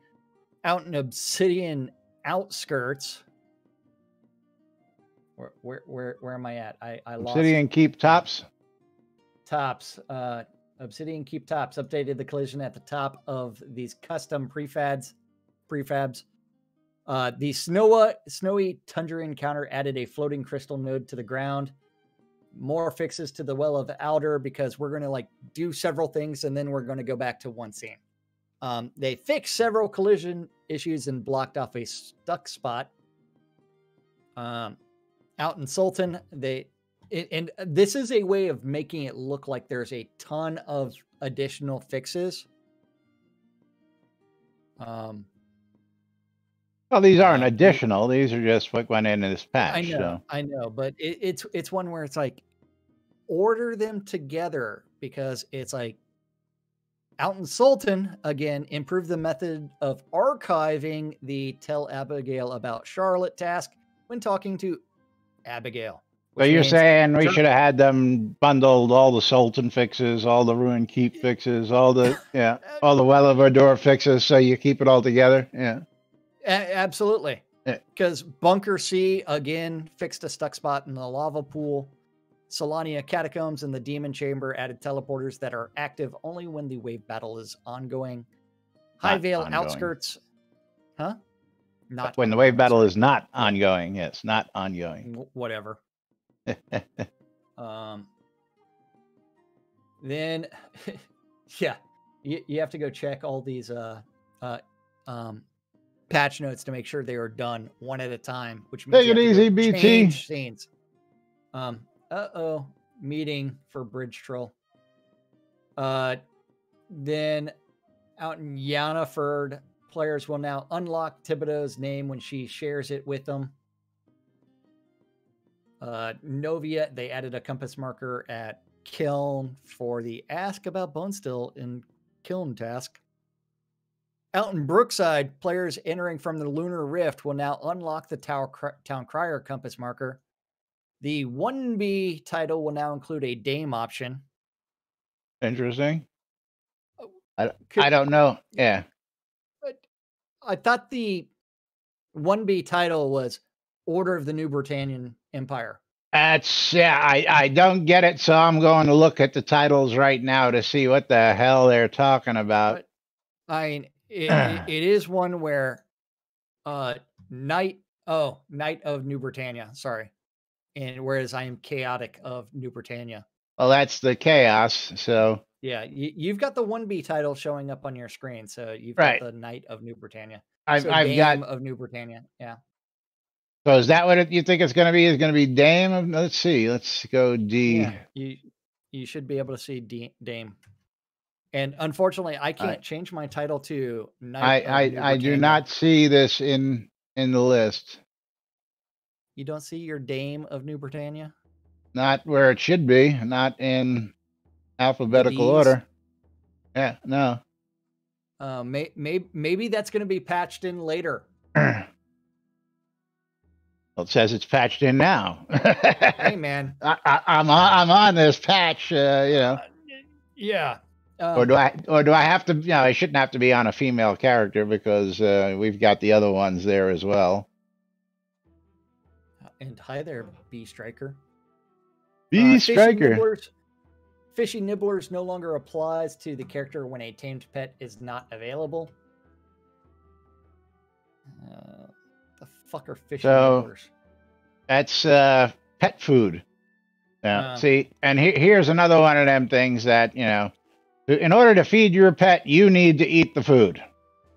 Out in Obsidian Outskirts. Where am I at? I lost. Obsidian Keep Tops. Tops. Obsidian Keep Tops updated the collision at the top of these custom prefabs. The snowy tundra encounter added a floating crystal node to the ground. More fixes to the Well of Alder because we're going to do several things and then we're going to go back to one scene. They fixed several collision issues and blocked off a stuck spot. Out in Sultan, and this is a way of making it look like there's a ton of additional fixes. Well, these aren't additional. These are just what went into this patch. I know, but it's one where it's like order them together because it's like out in Sultan again, improve the method of archiving the tell Abigail about Charlotte task when talking to Abigail. So you're saying we should have had them bundled all the Sultan fixes, all the Ruined Keep fixes, all the all the Well of Ardor fixes, so you keep it all together. Yeah. Absolutely. Because Bunker C, again, fixed a stuck spot in the lava pool. Solania Catacombs and the Demon Chamber added teleporters that are active only when the wave battle is ongoing. High Vale Outskirts. Huh? Not when the wave battle is not ongoing. Yes, not ongoing. Whatever. Then, yeah, you have to go check all these patch notes to make sure they are done one at a time, which means take it easy, BT. Change scenes. Meeting for Bridge Troll. Then out in Yanaford, players will now unlock Thibodeau's name when she shares it with them. Novia, they added a compass marker at Kiln for the Ask About Bonestill in Kiln task. Out in Brookside, players entering from the Lunar Rift will now unlock the Town Crier compass marker. The 1B title will now include a Dame option. Interesting. I don't know. Yeah. I thought the 1B title was Order of the New Britannian Empire. I don't get it, so I'm going to look at the titles right now to see what the hell they're talking about. It is one where Knight of New Britannia, sorry. And whereas I am Chaotic of New Britannia. Well, that's the Chaos, so. Yeah, you've got the 1B title showing up on your screen, so you've got the Knight of New Britannia. I've got of New Britannia, yeah. So is that what you think it's going to be? Is going to be Dame? Let's see. Let's go D. Yeah, you should be able to see Dame. And unfortunately, I can't change my title to Knight of New Britannia. I do not see this in the list. You don't see your Dame of New Britannia? Not where it should be. Not in alphabetical order. Yeah, no. Maybe that's going to be patched in later. Well, it says it's patched in now. Hey, man, I'm on this patch. You know. Yeah. Or do I have to? You know, I shouldn't have to be on a female character because we've got the other ones there as well. And hi there, Bee Striker. Bee Striker. Fishy Nibblers no longer applies to the character when a tamed pet is not available. The fuck are Fishy Nibblers? That's pet food. Now, see, and here's another one of them things that, you know, in order to feed your pet, you need to eat the food.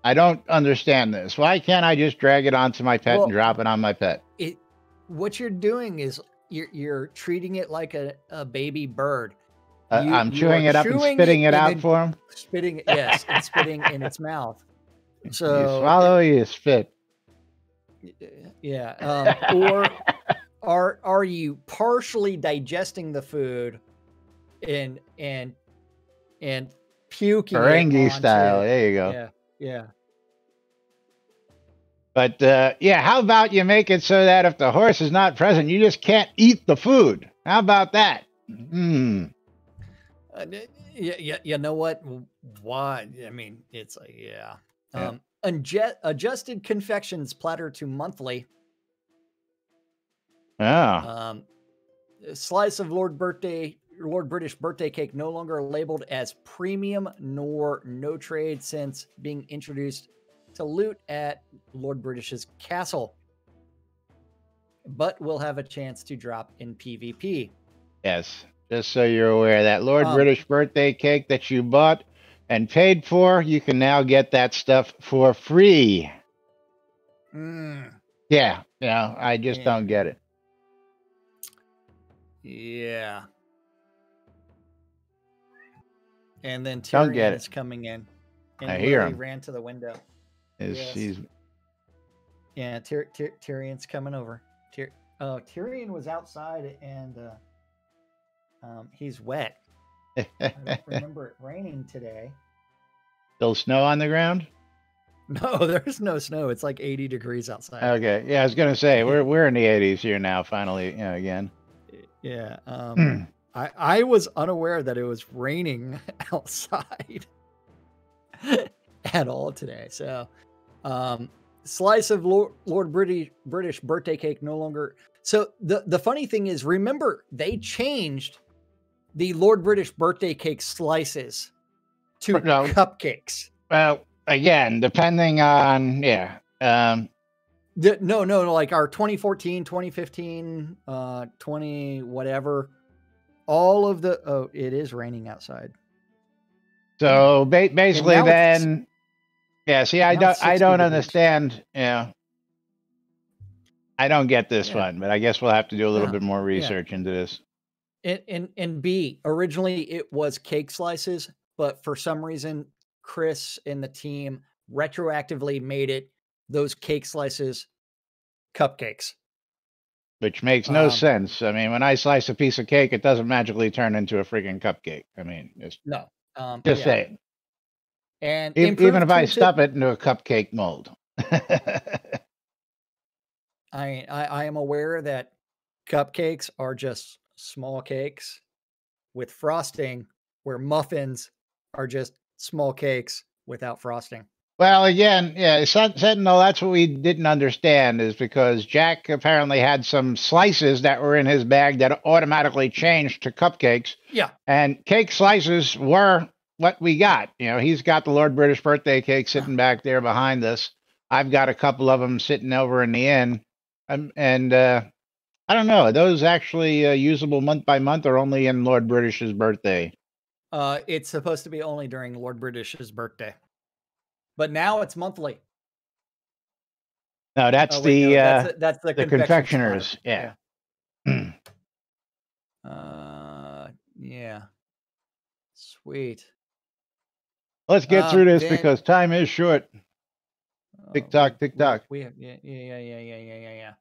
I don't understand this. Why can't I just drag it onto my pet and drop it on my pet? What you're doing is you're treating it like a baby bird. I'm chewing it up and spitting it out for him. Spitting, yes, and spitting in its mouth. So you swallow, you spit. Yeah. Or are you partially digesting the food and puking? Ferengi style. There you go. Yeah. But yeah, how about you make it so that if the horse is not present, you just can't eat the food? How about that? Yeah, you know what? Why? I mean, it's like, adjusted confections platter to monthly. Slice of Lord British birthday cake no longer labeled as premium nor no trade since being introduced to loot at Lord British's castle, but will have a chance to drop in PvP. Yes. Just so you're aware, that Lord British birthday cake that you bought and paid for, you can now get that stuff for free. Yeah, I just don't get it. Yeah. And then Tyrion is coming in. And I hear him. Ran to the window. Yeah, Tyrion's coming over. Tyrion was outside and he's wet. I don't remember it raining today. Still snow on the ground? No, there's no snow. It's like 80 degrees outside. Okay. Yeah, I was gonna say we're in the 80s here now, finally, again. Yeah. I was unaware that it was raining outside at all today. So slice of Lord British birthday cake no longer. So the funny thing is, remember, they changed the Lord British birthday cake slices to cupcakes. Well, again, depending on, like our 2014, 2015, 20, whatever, all of the, it is raining outside. So basically then, see, I don't understand. I don't get this one, but I guess we'll have to do a little bit more research into this. And B, originally it was cake slices, but for some reason, Chris and the team retroactively made it those cake slices cupcakes. Which makes no sense. I mean, when I slice a piece of cake, it doesn't magically turn into a freaking cupcake. I mean, just saying. And even if I stuff it into a cupcake mold. I am aware that cupcakes are just small cakes with frosting, where muffins are just small cakes without frosting. Well, again, Sentinel, that's what we didn't understand, is because Jack apparently had some slices that were in his bag that automatically changed to cupcakes. Yeah. And cake slices were what we got. He's got the Lord British birthday cake sitting back there behind us. I've got a couple of them sitting over in the inn. And I don't know, are those actually usable month by month or only in Lord British's birthday? It's supposed to be only during Lord British's birthday. But now it's monthly. No, that's that's the confectioners. Yeah. Yeah. Sweet. Let's get through this because time is short. Tick tock, tick tock. Yeah.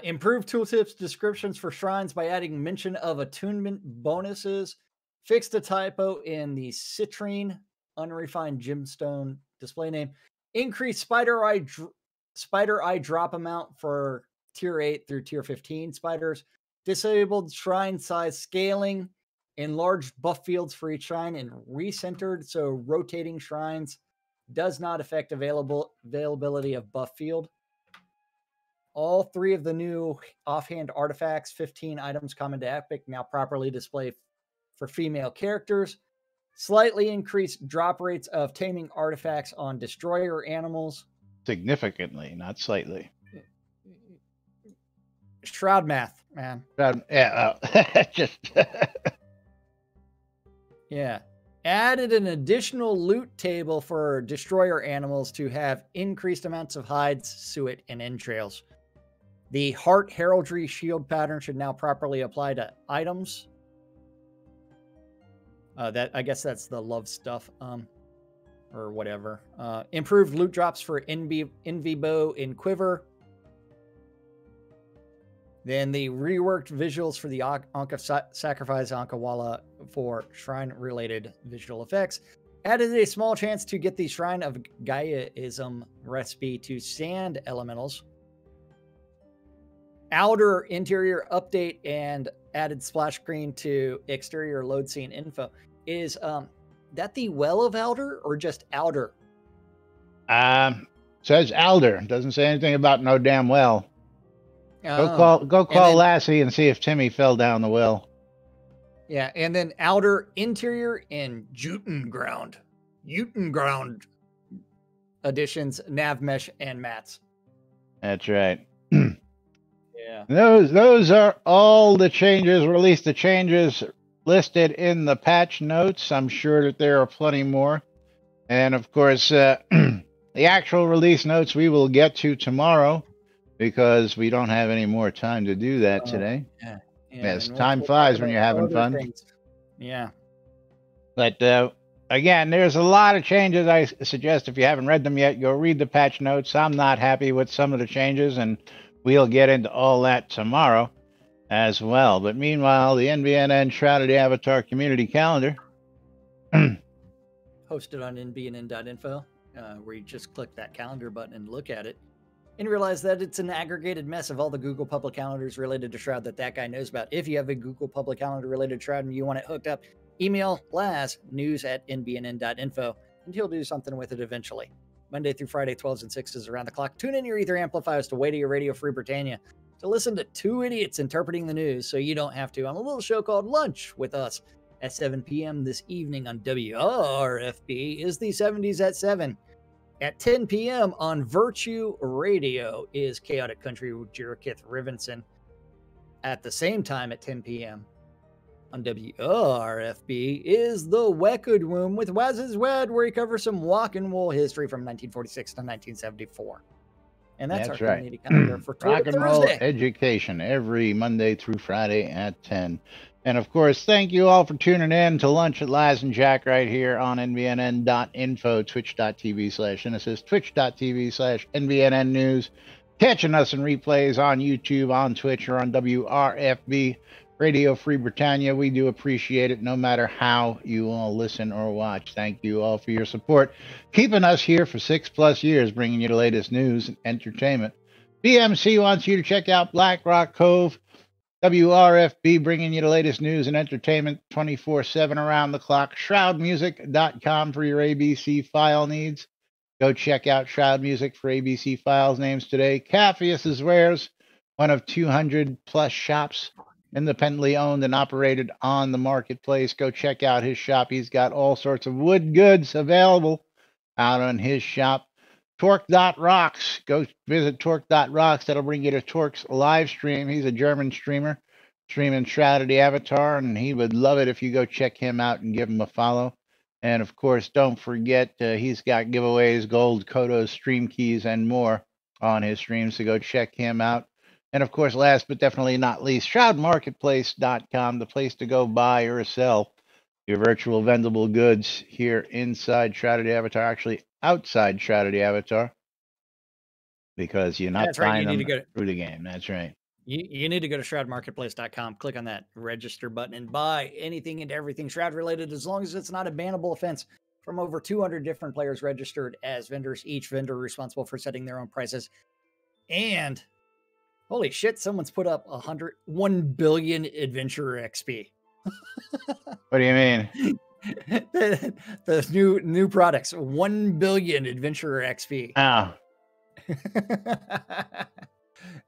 Improved tooltips descriptions for shrines by adding mention of attunement bonuses. Fixed a typo in the citrine unrefined gemstone display name. Increased spider eye drop amount for tier 8 through tier 15 spiders. Disabled shrine size scaling. Enlarged buff fields for each shrine and recentered so rotating shrines does not affect availability of buff field. All 3 of the new offhand artifacts, 15 items common to Epic, now properly display for female characters. Slightly increased drop rates of taming artifacts on destroyer animals. Significantly, not slightly. Shroud math, man. Shroud, yeah, just... Yeah. Added an additional loot table for destroyer animals to have increased amounts of hides, suet, and entrails. The heart heraldry shield pattern should now properly apply to items. I guess that's the love stuff, or whatever. Improved loot drops for Envy Bow and Quiver. Then the reworked visuals for the Ankh of Sacrifice Ankhawala for shrine-related visual effects. Added a small chance to get the Shrine of Gaiaism recipe to sand elementals. Outer interior update and added splash screen to exterior load scene info. Is that the Well of Alder or just Outer? Says Alder. Doesn't say anything about no damn well. Go call Lassie and see if Timmy fell down the well. Yeah, and then outer interior and Jutenground additions, nav mesh and mats. That's right. Yeah. Those are all the changes, released the changes listed in the patch notes. I'm sure that there are plenty more. And of course, the actual release notes we will get to tomorrow, because we don't have any more time to do that today. Yeah. Yes, time flies when you're having fun. Things. Yeah. But again, there's a lot of changes. I suggest if you haven't read them yet, go read the patch notes. I'm not happy with some of the changes, and we'll get into all that tomorrow as well. But meanwhile, the NBNN Shrouded Avatar community calendar. Posted on nbnn.info, where you just click that calendar button and look at it. And realize that it's an aggregated mess of all the Google public calendars related to Shroud that guy knows about. If you have a Google public calendar related to Shroud and you want it hooked up, email Laz, news@nbnn.info, and he'll do something with it eventually. Monday through Friday, 12s and 6s around the clock. Tune in your ether amplifiers to Way to Your Radio Free Britannia to listen to 2 idiots interpreting the news so you don't have to on a little show called Lunch with us at 7 p.m. this evening on WRFB is the 70s at 7. At 10 p.m. on Virtue Radio is Chaotic Country with Jirokith Rivenson. At the same time at 10 p.m. on WRFB is The Weckwood Room with Waz's Wed, where he covers some walk and roll history from 1946 to 1974. And that's our community calendar for rock and roll Thursday. Education every Monday through Friday at 10. And of course, thank you all for tuning in to Lunch at Laz and Jack right here on nbnn.info, twitch.tv/Genesis, twitch.tv/NBNN News, catching us in replays on YouTube, on Twitch, or on WRFB Radio Free Britannia. We do appreciate it no matter how you all listen or watch. Thank you all for your support, keeping us here for 6+ years, bringing you the latest news and entertainment. BMC wants you to check out Black Rock Cove. WRFB bringing you the latest news and entertainment 24/7 around the clock. Shroudmusic.com for your ABC file needs. Go check out Shroud Music for ABC files names today. Capheus' Wares, one of 200+ shops independently owned and operated on the marketplace. Go check out his shop. He's got all sorts of wood goods available out on his shop. Torque.rocks. Go visit Torque.rocks. That'll bring you to Torque's live stream. He's a German streamer streaming Shrouded Avatar, and he would love it if you go check him out and give him a follow. And of course, don't forget, he's got giveaways, gold, Kodos, stream keys, and more on his streams, so go check him out. And of course, last but definitely not least, shroudmarketplace.com, the place to go buy or sell your virtual vendable goods here inside Shrouded Avatar, actually outside Shrouded Avatar, because you're not buying them through the game. That's right. You need to go to shroudmarketplace.com, click on that register button, and buy anything and everything Shroud related, as long as it's not a bannable offense, from over 200 different players registered as vendors, each vendor responsible for setting their own prices. And holy shit, someone's put up 1 billion adventurer XP. What do you mean? the new products, 1 billion adventurer XP. Oh.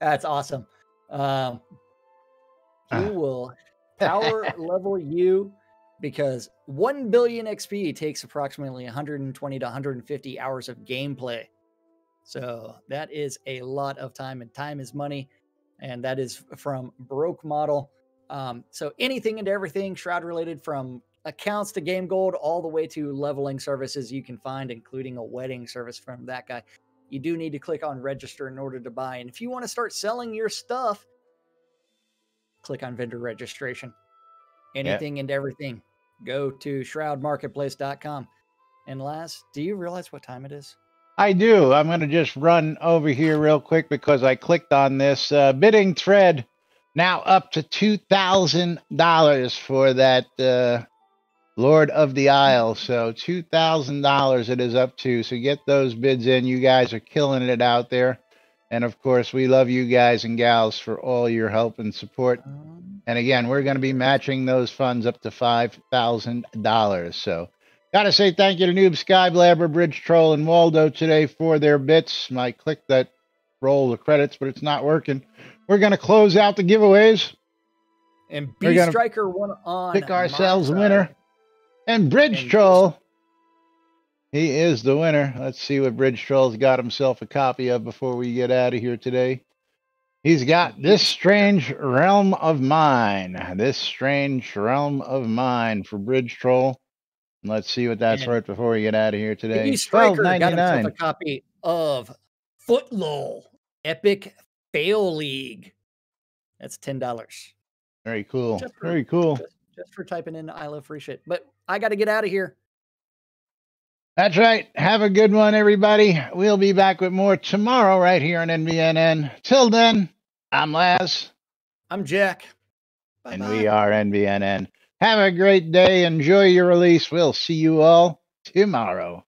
That's awesome. You will power level you, because 1 billion XP takes approximately 120 to 150 hours of gameplay. So that is a lot of time, and time is money. And that is from Broke Model. So anything and everything Shroud related, from accounts to game gold, all the way to leveling services you can find, including a wedding service from that guy. You do need to click on register in order to buy. And if you want to start selling your stuff, click on vendor registration. Anything and everything. Go to shroudmarketplace.com. And Laz, do you realize what time it is? I do. I'm going to just run over here real quick because I clicked on this bidding thread. Now up to $2,000 for that Lord of the Isle. So $2,000 it is up to. So get those bids in. You guys are killing it out there. And of course, we love you guys and gals for all your help and support. And again, we're going to be matching those funds up to $5,000. So got to say thank you to Noob, Skyblabber, Bridge Troll, and Waldo today for their bits. I clicked that roll the credits, but it's not working. We're going to close out the giveaways. And B Striker won on. Pick ourselves a winner. And Bridge Troll, he is the winner. Let's see what Bridge Troll's got himself a copy of before we get out of here today. He's got This Strange Realm of Mine. This Strange Realm of Mine for Bridge Troll. Let's see what that's worth before we get out of here today. $12.99. Got himself a copy of Footlol Epic Fail League. That's $10. Very cool. Very cool. Just for typing in I love free shit. But I got to get out of here. That's right. Have a good one, everybody. We'll be back with more tomorrow right here on NBNN. Till then, I'm Laz. I'm Jack. Bye-bye. And we are NBNN. Have a great day. Enjoy your release. We'll see you all tomorrow.